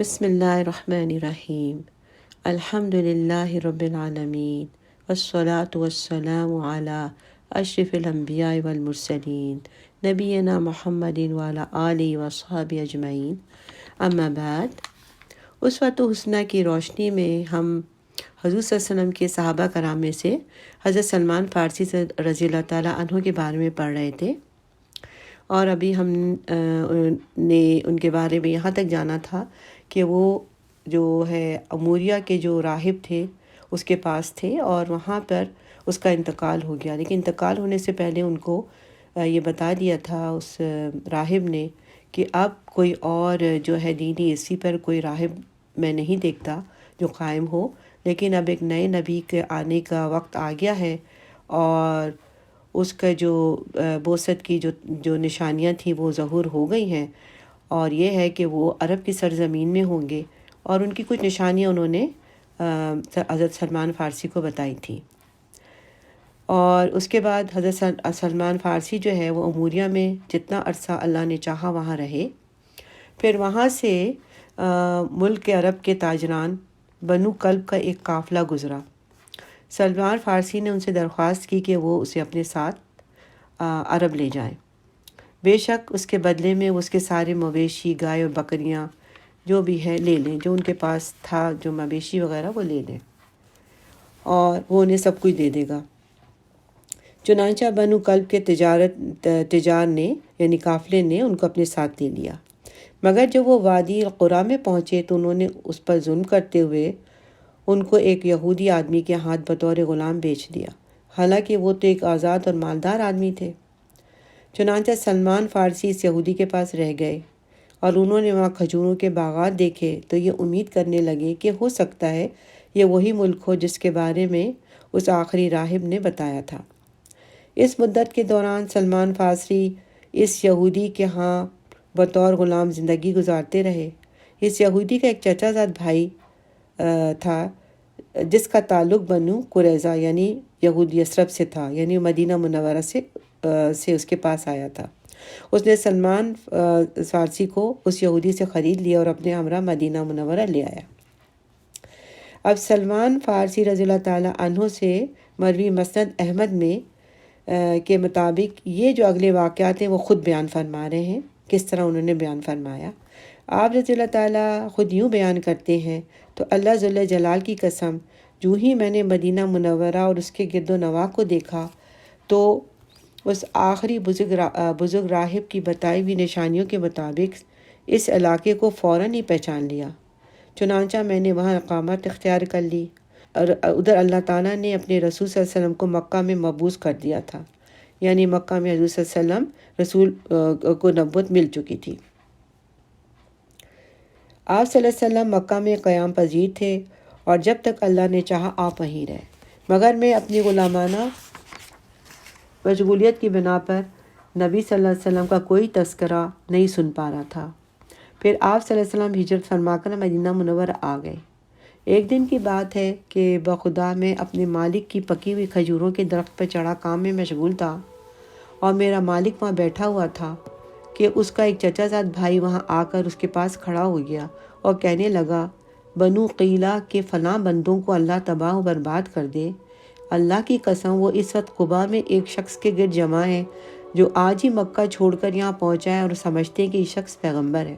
بسم اللہ الرحمن الرحیم الحمد للہ رب العالمین والصلاة والسلام علی اشرف الانبیاء والمرسلین نبینا محمد وعلی آلہ وصحبہ اجمعین اما بعد۔ اسوۃ حسنہ کی روشنی میں ہم حضور صلی اللہ علیہ وسلم کے صحابہ کرام میں سے حضرت سلمان فارسی سے رضی اللہ تعالیٰ عنہ کے بارے میں پڑھ رہے تھے، اور ابھی ہم نے ان کے بارے میں یہاں تک جانا تھا کہ وہ جو ہے اموریہ کے جو راہب تھے اس کے پاس تھے، اور وہاں پر اس کا انتقال ہو گیا، لیکن انتقال ہونے سے پہلے ان کو یہ بتا دیا تھا اس راہب نے کہ اب کوئی اور جو ہے دینی اسی پر کوئی راہب میں نہیں دیکھتا جو قائم ہو، لیکن اب ایک نئے نبی کے آنے کا وقت آ گیا ہے، اور اس کا جو بعثت کی جو نشانیاں تھیں وہ ظہور ہو گئی ہیں، اور یہ ہے کہ وہ عرب کی سرزمین میں ہوں گے، اور ان کی کچھ نشانیاں انہوں نے حضرت سلمان فارسی کو بتائی تھیں۔ اور اس کے بعد حضرت سلمان فارسی جو ہے وہ اموریہ میں جتنا عرصہ اللہ نے چاہا وہاں رہے، پھر وہاں سے ملک عرب کے تاجران بنو کلب کا ایک قافلہ گزرا۔ سلمان فارسی نے ان سے درخواست کی کہ وہ اسے اپنے ساتھ عرب لے جائیں، بے شک اس کے بدلے میں اس کے سارے مویشی، گائے اور بکریاں جو بھی ہے لے لیں، جو ان کے پاس تھا جو مویشی وغیرہ وہ لے لیں، اور وہ انہیں سب کچھ دے دے گا۔ چنانچہ بنو کلب کے تجار نے یعنی قافلے نے ان کو اپنے ساتھ لے لیا، مگر جب وہ وادی القریٰ میں پہنچے تو انہوں نے اس پر ظلم کرتے ہوئے ان کو ایک یہودی آدمی کے ہاتھ بطور غلام بیچ دیا، حالانکہ وہ تو ایک آزاد اور مالدار آدمی تھے۔ چنانچہ سلمان فارسی اس یہودی کے پاس رہ گئے، اور انہوں نے وہاں کھجوروں کے باغات دیکھے تو یہ امید کرنے لگے کہ ہو سکتا ہے یہ وہی ملک ہو جس کے بارے میں اس آخری راہب نے بتایا تھا۔ اس مدت کے دوران سلمان فارسی اس یہودی کے ہاں بطور غلام زندگی گزارتے رہے۔ اس یہودی کا ایک چچا زاد بھائی تھا جس کا تعلق بنو قریظہ یعنی یہود یثرب سے تھا، یعنی مدینہ منورہ سے اس کے پاس آیا تھا۔ اس نے سلمان فارسی کو اس یہودی سے خرید لیا اور اپنے ہمراہ مدینہ منورہ لے آیا۔ اب سلمان فارسی رضی اللہ تعالیٰ عنہ سے مروی مسند احمد میں کے مطابق یہ جو اگلے واقعات ہیں وہ خود بیان فرما رہے ہیں، کس طرح انہوں نے بیان فرمایا۔ آپ رضی اللہ تعالیٰ خود یوں بیان کرتے ہیں، تو اللہ ذل جلال کی قسم، جو ہی میں نے مدینہ منورہ اور اس کے گرد و نواح کو دیکھا تو اس آخری بزرگ راہب کی بتائی ہوئی نشانیوں کے مطابق اس علاقے کو فوراً ہی پہچان لیا۔ چنانچہ میں نے وہاں اقامت اختیار کر لی، اور ادھر اللہ تعالیٰ نے اپنے رسول صلی اللہ علیہ وسلم کو مکہ میں مبعوث کر دیا تھا، یعنی مکہ میں حضور صلی اللہ علیہ وسلم رسول کو نبوت مل چکی تھی۔ آپ صلی اللہ علیہ وسلم مکہ میں قیام پذیر تھے، اور جب تک اللہ نے چاہا آپ وہیں رہے، مگر میں اپنی غلامانہ مشغولیت کی بنا پر نبی صلی اللہ علیہ وسلم کا کوئی تذکرہ نہیں سن پا رہا تھا۔ پھر آپ صلی اللہ علیہ وسلم ہجرت فرما کر مدینہ منورہ آ گئے۔ ایک دن کی بات ہے کہ بخدا میں اپنے مالک کی پکی ہوئی کھجوروں کے درخت پر چڑھا کام میں مشغول تھا، اور میرا مالک وہاں بیٹھا ہوا تھا کہ اس کا ایک چچا زاد بھائی وہاں آ کر اس کے پاس کھڑا ہو گیا اور کہنے لگا، بنو قیلہ کے فلاں بندوں کو اللہ تباہ و برباد کر دے، اللہ کی قسم وہ اس وقت قباء میں ایک شخص کے گرد جمع ہے جو آج ہی مکہ چھوڑ کر یہاں پہنچا ہے، اور سمجھتے ہیں کہ یہ شخص پیغمبر ہے۔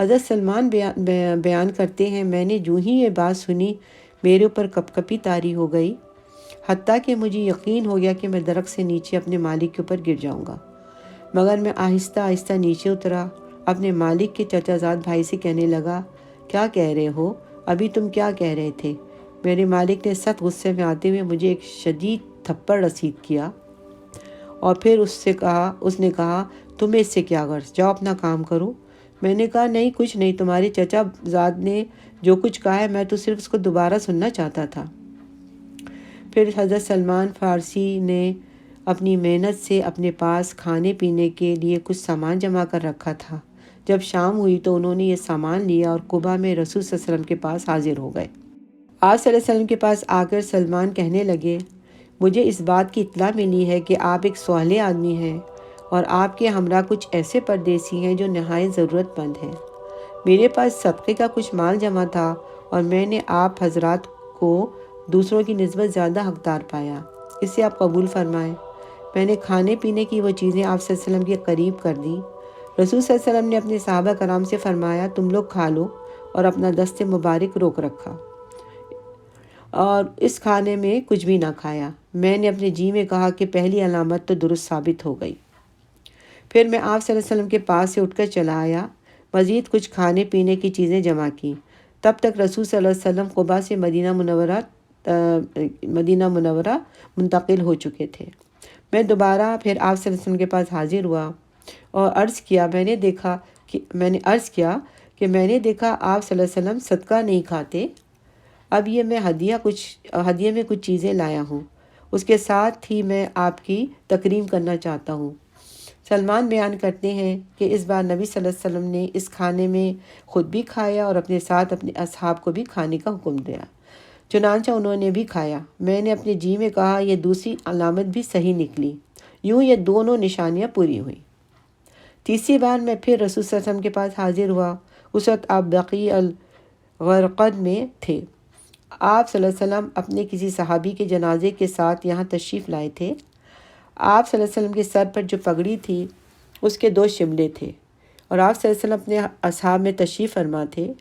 حضرت سلمان بیان کرتے ہیں، میں نے جو ہی یہ بات سنی میرے اوپر کپ کپی طاری ہو گئی، حتیٰ کہ مجھے یقین ہو گیا کہ میں درخت سے نیچے اپنے مالک کے اوپر گر جاؤں گا، مگر میں آہستہ آہستہ نیچے اترا، اپنے مالک کے چچا زاد بھائی سے کہنے لگا، کیا کہہ رہے ہو؟ ابھی تم کیا کہہ رہے تھے؟ میرے مالک نے سخت غصے میں آتے ہوئے مجھے ایک شدید تھپڑ رسید کیا، اور پھر اس نے کہا تمہیں اس سے کیا غرض، جاؤ اپنا کام کرو۔ میں نے کہا نہیں، کچھ نہیں، تمہارے چچا زاد نے جو کچھ کہا ہے میں تو صرف اس کو دوبارہ سننا چاہتا تھا۔ پھر حضرت سلمان فارسی نے اپنی محنت سے اپنے پاس کھانے پینے کے لیے کچھ سامان جمع کر رکھا تھا۔ جب شام ہوئی تو انہوں نے یہ سامان لیا اور قباء میں رسول صلی اللہ علیہ وسلم کے پاس حاضر ہو گئے۔ آپ صلی اللہ علیہ وسلم کے پاس آ کر سلمان کہنے لگے، مجھے اس بات کی اطلاع ملی ہے کہ آپ ایک صالح آدمی ہیں، اور آپ کے ہمراہ کچھ ایسے پردیسی ہیں جو نہایت ضرورت مند ہیں۔ میرے پاس صدقے کا کچھ مال جمع تھا اور میں نے آپ حضرات کو دوسروں کی نسبت زیادہ حقدار پایا، اسے آپ قبول فرمائیں۔ میں نے کھانے پینے کی وہ چیزیں آپ صلی اللہ علیہ وسلم کے قریب کر دیں۔ رسول صلی اللہ علیہ وسلم نے اپنے صحابہ کرام سے فرمایا، تم لوگ کھا لو، اور اپنا دست مبارک روک رکھا اور اس کھانے میں کچھ بھی نہ کھایا۔ میں نے اپنے جی میں کہا کہ پہلی علامت تو درست ثابت ہو گئی۔ پھر میں آپ صلی اللہ علیہ وسلم کے پاس سے اٹھ کر چلا آیا، مزید کچھ کھانے پینے کی چیزیں جمع کی۔ تب تک رسول صلی اللہ علیہ وسلم قباء سے مدینہ منورہ منتقل ہو چکے تھے۔ میں دوبارہ پھر آپ صلی اللہ علیہ وسلم کے پاس حاضر ہوا اور عرض کیا میں نے دیکھا کہ میں نے دیکھا آپ صلی اللہ علیہ وسلم صدقہ نہیں کھاتے، اب یہ میں ہدیے میں کچھ چیزیں لایا ہوں، اس کے ساتھ ہی میں آپ کی تکریم کرنا چاہتا ہوں۔ سلمان بیان کرتے ہیں کہ اس بار نبی صلی اللہ علیہ وسلم نے اس کھانے میں خود بھی کھایا اور اپنے ساتھ اپنے اصحاب کو بھی کھانے کا حکم دیا، چنانچہ انہوں نے بھی کھایا۔ میں نے اپنے جی میں کہا یہ دوسری علامت بھی صحیح نکلی، یوں یہ دونوں نشانیاں پوری ہوئیں۔ تیسری بار میں پھر رسول صلی اللہ علیہ وسلم کے پاس حاضر ہوا، اس وقت آپ بقیع الغرقد میں تھے۔ آپ صلی اللہ علیہ وسلم اپنے کسی صحابی کے جنازے کے ساتھ یہاں تشریف لائے تھے۔ آپ صلی اللہ علیہ وسلم کے سر پر جو پگڑی تھی اس کے 2 شملے تھے اور آپ صلی اللہ علیہ وسلم اپنے اصحاب میں تشریف فرما تھے۔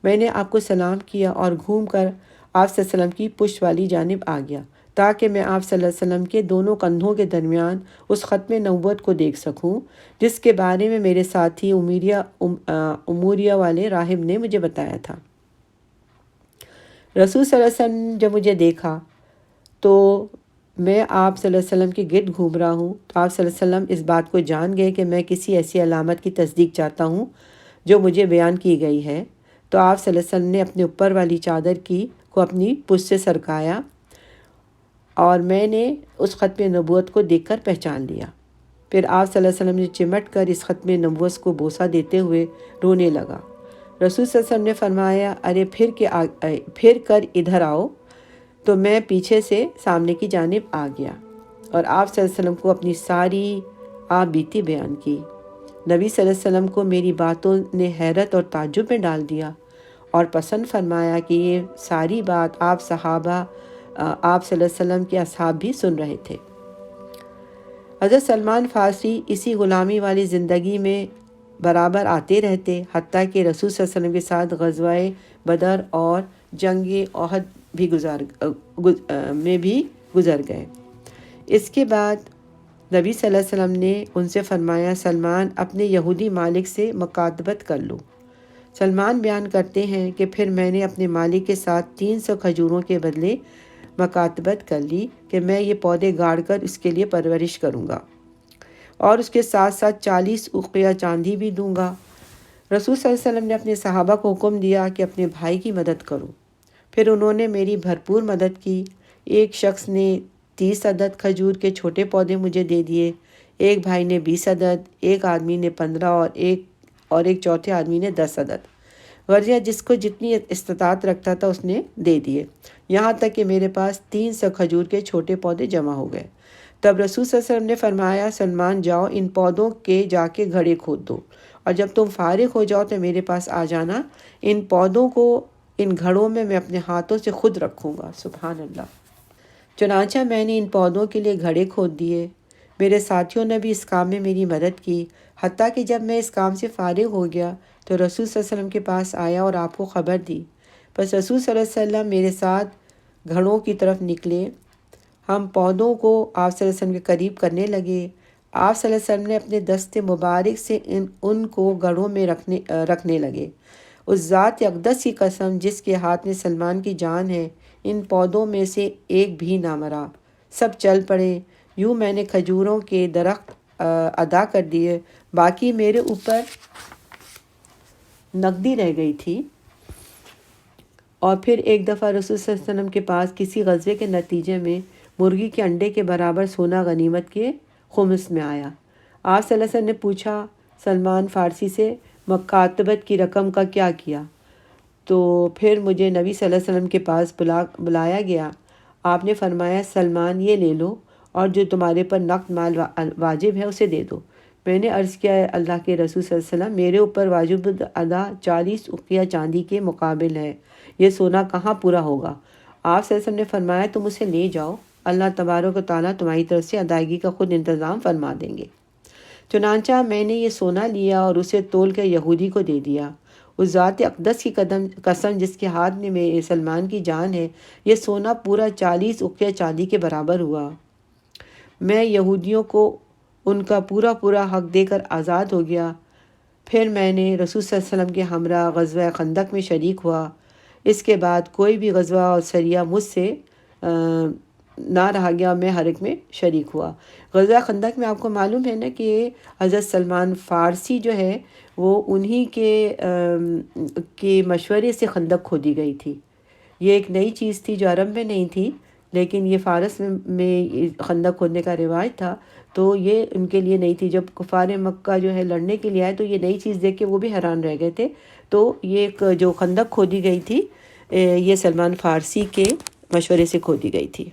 میں نے آپ کو سلام کیا اور گھوم کر آپ صلی اللہ علیہ وسلم کی پشت والی جانب آ گیا تاکہ میں آپ صلی اللہ علیہ وسلم کے دونوں کندھوں کے درمیان اس ختم نبوت کو دیکھ سکوں جس کے بارے میں میرے ساتھی اموریہ والے راہب نے مجھے بتایا تھا۔ رسول صلی اللہ علیہ وسلم نے جب مجھے دیکھا تو میں آپ صلی اللہ علیہ وسلم کے گرد گھوم رہا ہوں تو آپ صلی اللہ علیہ وسلم اس بات کو جان گئے کہ میں کسی ایسی علامت کی تصدیق چاہتا ہوں جو مجھے بیان کی گئی ہے، تو آپ صلی اللہ علیہ وسلم نے اپنے اوپر والی چادر کو اپنی پشت سے سرکایا اور میں نے اس ختم نبوت کو دیکھ کر پہچان لیا۔ پھر آپ صلی اللہ علیہ وسلم نے چمٹ کر اس ختم نبوت کو بوسہ دیتے ہوئے رونے لگا۔ رسول صلی اللہ علیہ وسلم نے فرمایا، ارے پھر کر ادھر آؤ، تو میں پیچھے سے سامنے کی جانب آ گیا اور آپ صلی اللہ علیہ وسلم کو اپنی ساری آپ بیتی بیان کی۔ نبی صلی اللہ علیہ وسلم کو میری باتوں نے حیرت اور تعجب میں ڈال دیا اور پسند فرمایا کہ یہ ساری بات آپ صلی اللہ علیہ وسلم کے اصحاب بھی سن رہے تھے۔ حضرت سلمان فارسی اسی غلامی والی زندگی میں برابر آتے رہتے، حتیٰ کہ رسول صلی اللہ علیہ وسلم کے ساتھ غزوہ بدر اور جنگ احد بھی گزر گئے۔ اس کے بعد نبی صلی اللہ علیہ وسلم نے ان سے فرمایا، سلمان اپنے یہودی مالک سے مکاتبت کر لو۔ سلمان بیان کرتے ہیں کہ پھر میں نے اپنے مالک کے ساتھ 300 کھجوروں کے بدلے مکاتبت کر لی کہ میں یہ پودے گاڑ کر اس کے لیے پرورش کروں گا اور اس کے ساتھ ساتھ 40 اوقیہ چاندی بھی دوں گا۔ رسول صلی اللہ علیہ وسلم نے اپنے صحابہ کو حکم دیا کہ اپنے بھائی کی مدد کرو۔ پھر انہوں نے میری بھرپور مدد کی۔ ایک شخص نے 30 عدد کھجور کے چھوٹے پودے مجھے دے دیے، ایک بھائی نے 20 عدد، ایک آدمی نے 15 اور ایک چوتھے آدمی نے 10 عدد۔ غرضہ جس کو جتنی استطاعت رکھتا تھا اس نے دے دیے، یہاں تک کہ میرے پاس 300 کھجور کے چھوٹے پودے جمع ہو گئے۔ تب رسول صلی اللہ علیہ وسلم نے فرمایا، سلمان جاؤ ان پودوں کے جا کے گھڑے کھود دو اور جب تم فارغ ہو جاؤ تو میرے پاس آ جانا، ان پودوں کو ان گھڑوں میں اپنے ہاتھوں سے خود رکھوں گا۔ سبحان اللہ۔ چنانچہ میں نے ان پودوں کے لیے گھڑے کھود دیے۔ میرے ساتھیوں نے بھی اس کام میں میری مدد کی، حتیٰ کہ جب میں اس کام سے فارغ ہو گیا تو رسول صلی اللہ علیہ وسلم کے پاس آیا اور آپ کو خبر دی۔ بس رسول صلی اللہ علیہ وسلم میرے ساتھ گھڑوں کی طرف نکلے، ہم پودوں کو آپ صلی اللہ علیہ وسلم کے قریب کرنے لگے۔ آپ صلی اللہ علیہ وسلم نے اپنے دست مبارک سے ان کو گھڑوں میں رکھنے لگے۔ اس ذات اقدس کی قسم جس کے ہاتھ میں سلمان کی جان ہے، ان پودوں میں سے ایک بھی نہ مرا، سب چل پڑے۔ یوں میں نے کھجوروں کے درخت ادا کر دیے، باقی میرے اوپر نقدی رہ گئی تھی۔ اور پھر ایک دفعہ رسول صلی اللہ علیہ وسلم کے پاس کسی غزوے کے نتیجے میں مرغی کے انڈے کے برابر سونا غنیمت کے خمس میں آیا۔ آپ صلی اللہ علیہ وسلم نے پوچھا سلمان فارسی سے، مکاتبت کی رقم کا کیا کیا؟ تو پھر مجھے نبی صلی اللہ علیہ وسلم کے پاس بلایا گیا۔ آپ نے فرمایا، سلمان یہ لے لو اور جو تمہارے پر نقد مال واجب ہے اسے دے دو۔ میں نے عرض کیا ہے اللہ کے رسول صلی اللہ علیہ وسلم، میرے اوپر واجب ادا 40 اقیہ چاندی کے مقابل ہے، یہ سونا کہاں پورا ہوگا؟ آپ صلی اللہ علیہ وسلم نے فرمایا تم اسے لے جاؤ، اللہ تبارک و تعالیٰ تمہاری طرف سے ادائیگی کا خود انتظام فرما دیں گے۔ چنانچہ میں نے یہ سونا لیا اور اسے تول کر یہودی کو دے دیا۔ اس ذات اقدس کی قسم جس کے ہاتھ میں میرے سلمان کی جان ہے، یہ سونا پورا 40 اقیہ چاندی کے برابر ہوا۔ میں یہودیوں کو ان کا پورا حق دے کر آزاد ہو گیا۔ پھر میں نے رسول صلی اللہ علیہ وسلم کے ہمراہ غزوہ خندق میں شریک ہوا۔ اس کے بعد کوئی بھی غزوہ اور سریہ مجھ سے نہ رہا گیا، میں ہر ایک میں شریک ہوا۔ غزوہ خندق میں آپ کو معلوم ہے نا کہ حضرت سلمان فارسی جو ہے وہ انہی کے مشورے سے خندق کھودی گئی تھی۔ یہ ایک نئی چیز تھی جو عرب میں نہیں تھی، لیکن یہ فارس میں خندق کھودنے کا رواج تھا، تو یہ ان کے لیے نئی تھی۔ جب کفار مکہ جو ہے لڑنے کے لیے آئے تو یہ نئی چیز دیکھ کے وہ بھی حیران رہ گئے تھے۔ تو یہ ایک جو خندق کھودی گئی تھی یہ سلمان فارسی کے مشورے سے کھودی گئی تھی۔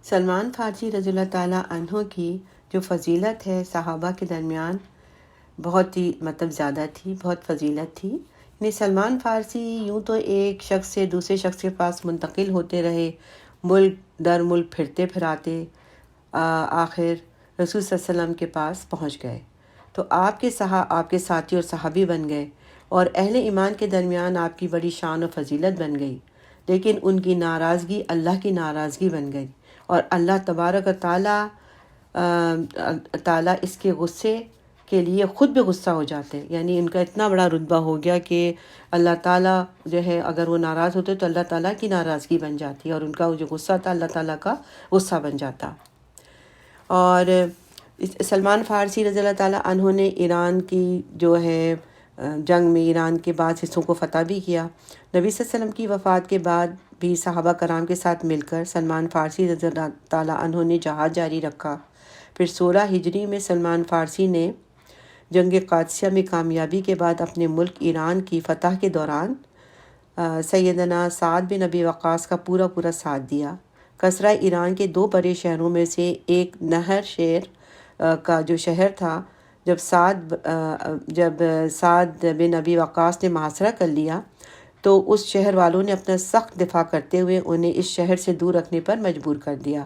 سلمان فارسی رضی اللہ تعالیٰ عنہ کی جو فضیلت ہے صحابہ کے درمیان بہت ہی زیادہ تھی، بہت فضیلت تھی۔ یعنی سلمان فارسی یوں تو ایک شخص سے دوسرے شخص کے پاس منتقل ہوتے رہے، ملک در ملک پھرتے پھراتے آخر رسول صلی اللہ علیہ وسلم کے پاس پہنچ گئے، تو آپ کے ساتھی اور صحابی بن گئے، اور اہل ایمان کے درمیان آپ کی بڑی شان و فضیلت بن گئی۔ لیکن ان کی ناراضگی اللہ کی ناراضگی بن گئی، اور اللہ تبارک و تعالیٰ اس کے غصے کے لیے خود بھی غصہ ہو جاتے، یعنی ان کا اتنا بڑا رتبہ ہو گیا کہ اللہ تعالیٰ جو ہے اگر وہ ناراض ہوتے تو اللہ تعالیٰ کی ناراضگی بن جاتی، اور ان کا جو غصہ تھا اللہ تعالیٰ کا غصہ بن جاتا۔ اور سلمان فارسی رضی اللہ تعالیٰ عنہ نے ایران کی جو ہے جنگ میں ایران کے بعض حصوں کو فتح بھی کیا۔ نبی صلی اللہ علیہ وسلم کی وفات کے بعد بھی صحابہ کرام کے ساتھ مل کر سلمان فارسی رضی اللہ تعالیٰ عنہ نے جہاد جاری رکھا۔ پھر 16 ہجری میں سلمان فارسی نے جنگ قادسیہ میں کامیابی کے بعد اپنے ملک ایران کی فتح کے دوران سیدنا سعد بن ابی وقاص کا پورا ساتھ دیا۔ کسرا ایران کے 2 بڑے شہروں میں سے ایک نہر شہر کا جو شہر تھا، جب سعد بن ابی وقاص نے محاصرہ کر لیا تو اس شہر والوں نے اپنا سخت دفاع کرتے ہوئے انہیں اس شہر سے دور رکھنے پر مجبور کر دیا۔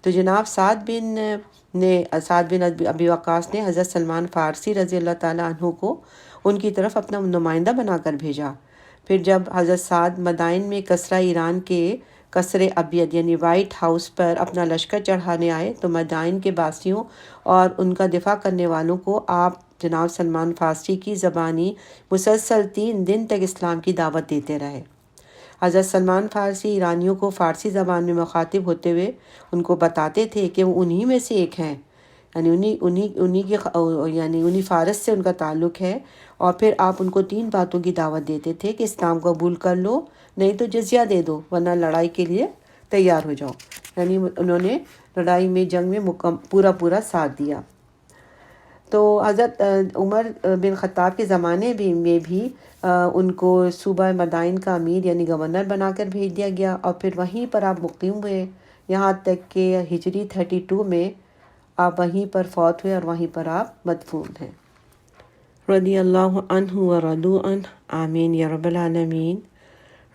تو جناب سعد بن ابی وقاص نے حضرت سلمان فارسی رضی اللہ تعالیٰ عنہ کو ان کی طرف اپنا نمائندہ بنا کر بھیجا۔ پھر جب حضرت سعد مدائن میں کسرا ایران کے قصر ابید یعنی وائٹ ہاؤس پر اپنا لشکر چڑھانے آئے تو مدائن کے باسیوں اور ان کا دفاع کرنے والوں کو آپ جناب سلمان فارسی کی زبانی مسلسل 3 دن تک اسلام کی دعوت دیتے رہے۔ حضرت سلمان فارسی ایرانیوں کو فارسی زبان میں مخاطب ہوتے ہوئے ان کو بتاتے تھے کہ وہ انہی میں سے ایک ہیں، یعنی انہی فارس سے ان کا تعلق ہے، اور پھر آپ ان کو 3 باتوں کی دعوت دیتے تھے کہ اسلام قبول کر لو، نہیں تو جزیہ دے دو، ورنہ لڑائی کے لیے تیار ہو جاؤ۔ یعنی انہوں نے لڑائی میں جنگ میں پورا ساتھ دیا۔ تو حضرت عمر بن خطاب کے زمانے میں بھی ان کو صوبہ مدائن کا امیر یعنی گورنر بنا کر بھیج دیا گیا، اور پھر وہیں پر آپ مقیم ہوئے یہاں تک کہ ہجری 32 میں آپ وہیں پر فوت ہوئے اور وہیں پر آپ مدفون ہیں۔ رضی اللہ عنہ ورضوا عنہ، آمین یا رب العالمین۔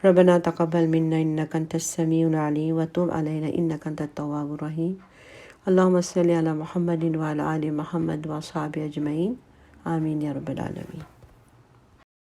ربنا تقبل منا انک انت السمیع العلیم وتب علینا انک انت التواب الرحیم۔ اللہم صلی علی محمد وعلی آل محمد واصحابہ اجمعین، آمین یا رب العالمین۔